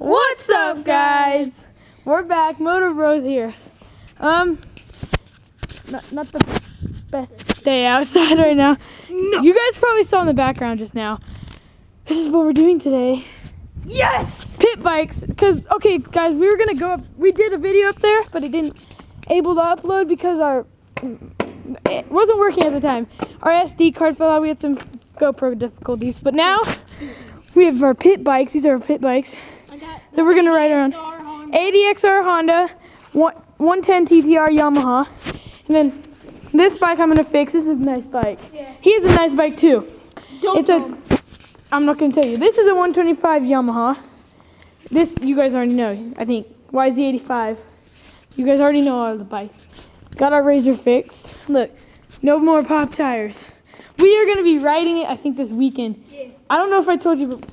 What's up, guys? We're back. Motor Bros here. Not the best day outside right now. No. You guys probably saw in the background just now. This is what we're doing today. Yes! Pit bikes. Because, okay, guys, we were going to go up. We did a video up there, but it didn't able to upload because it wasn't working at the time. Our SD card fell out. We had some GoPro difficulties. But now we have our pit bikes. These are our pit bikes that we're going to ride around. 80XR Honda, 110 TTR Yamaha. And then this bike I'm going to fix. This is a nice bike. Yeah. He has a nice bike too. I'm not going to tell you. This is a 125 Yamaha. This, you guys already know, I think. YZ85. You guys already know all the bikes. Got our Razor fixed. Look, no more pop tires. We are going to be riding it, I think, this weekend. Yeah. I don't know if I told you, but...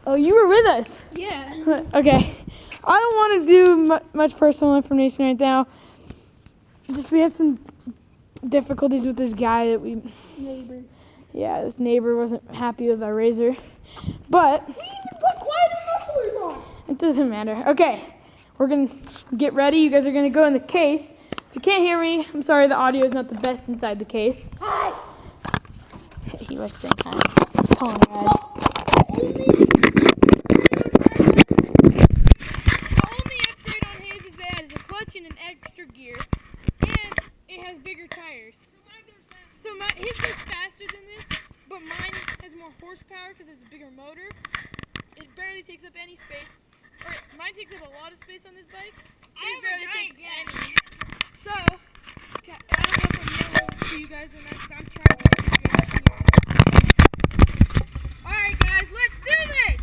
Oh, you were with us. Yeah. Okay. I don't want to do much personal information right now. Just we had some difficulties with this guy that neighbor. Yeah, this neighbor wasn't happy with our Razor. But we even put quieter mufflers on. It doesn't matter. Okay. We're going to get ready. You guys are going to go in the case. If you can't hear me, I'm sorry the audio is not the best inside the case. Hi. He likes saying hi. Come on, guys. Bigger tires. So his goes faster than this, but mine has more horsepower because it's a bigger motor. It barely takes up any space. Or mine takes up a lot of space on this bike. It barely takes any. So, I don't know if I'm yelling to you guys or not. I'm trying to make you guys hear. Alright guys, let's do this!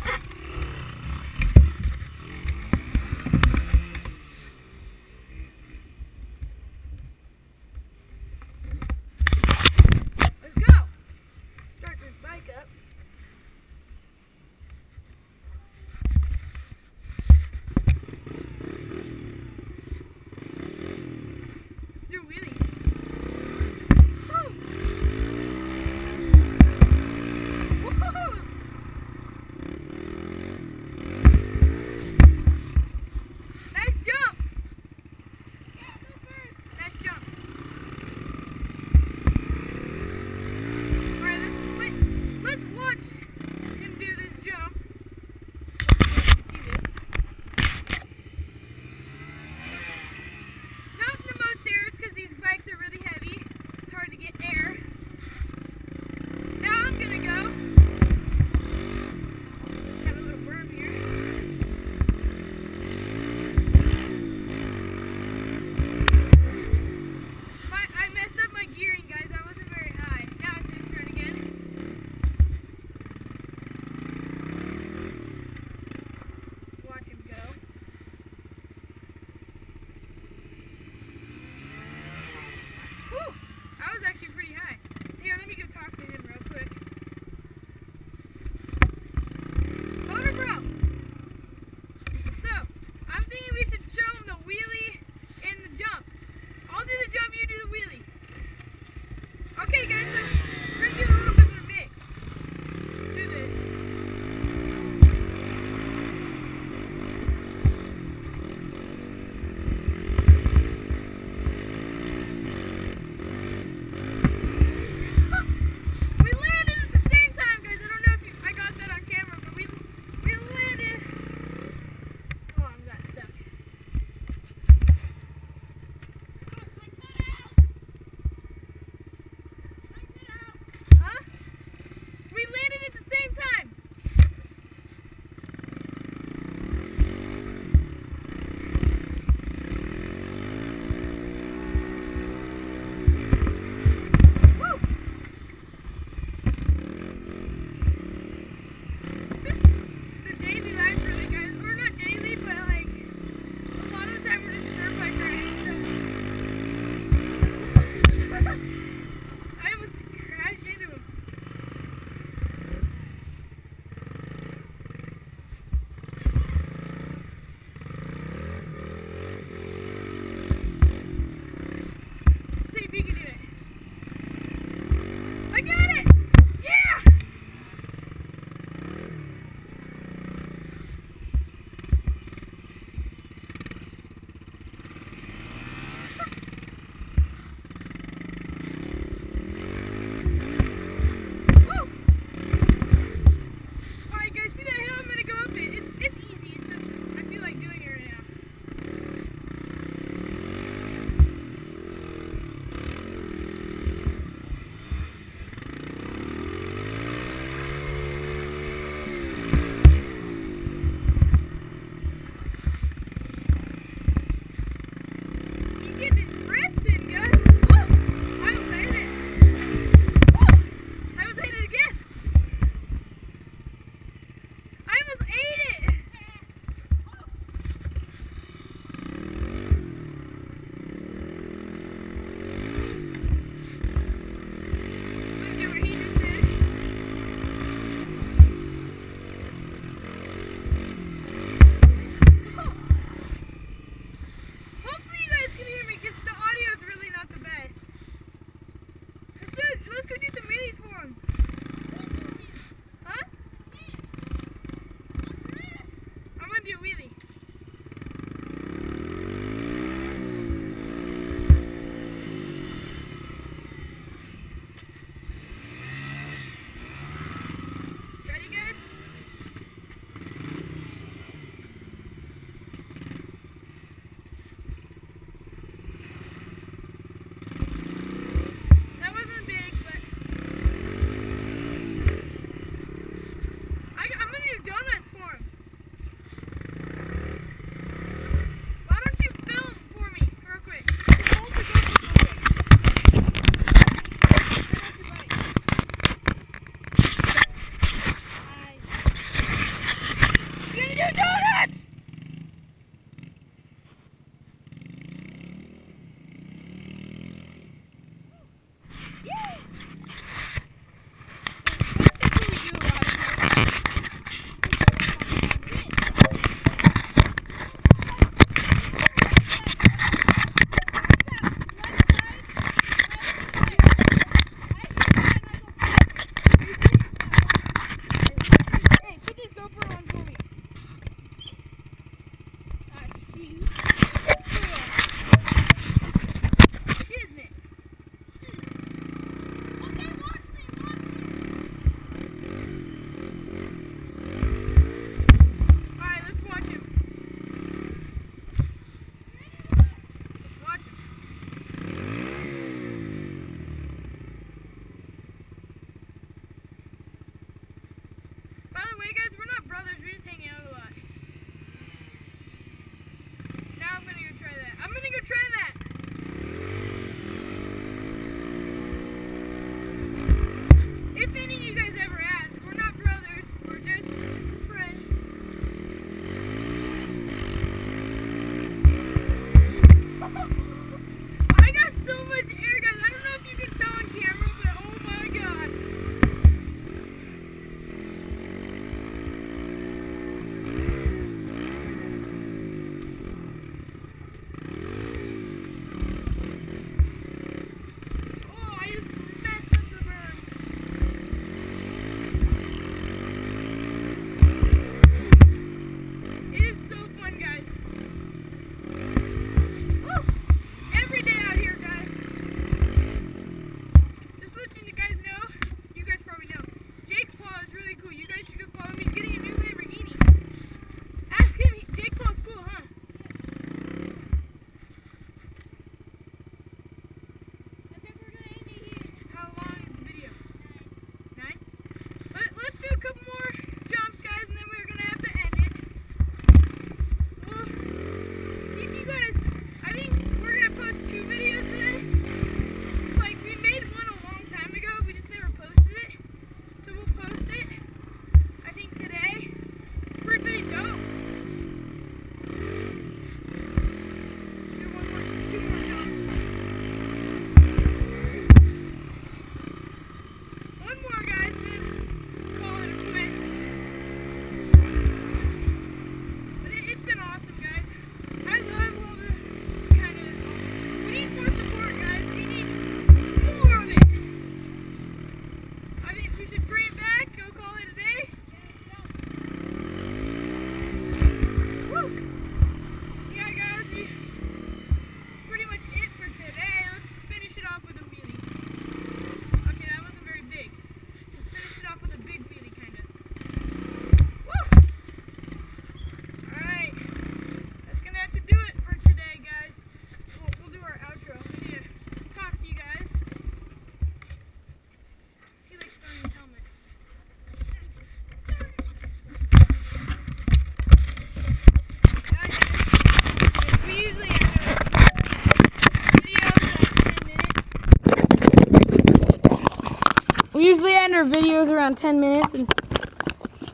our videos around 10 minutes, and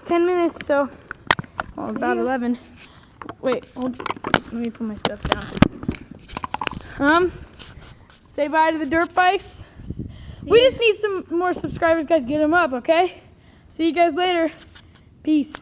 10 minutes, so, well, about 11. Wait, hold, let me put my stuff down. Say bye to the dirt bikes. We just need some more subscribers, guys. Get them up, okay? See you guys later. Peace.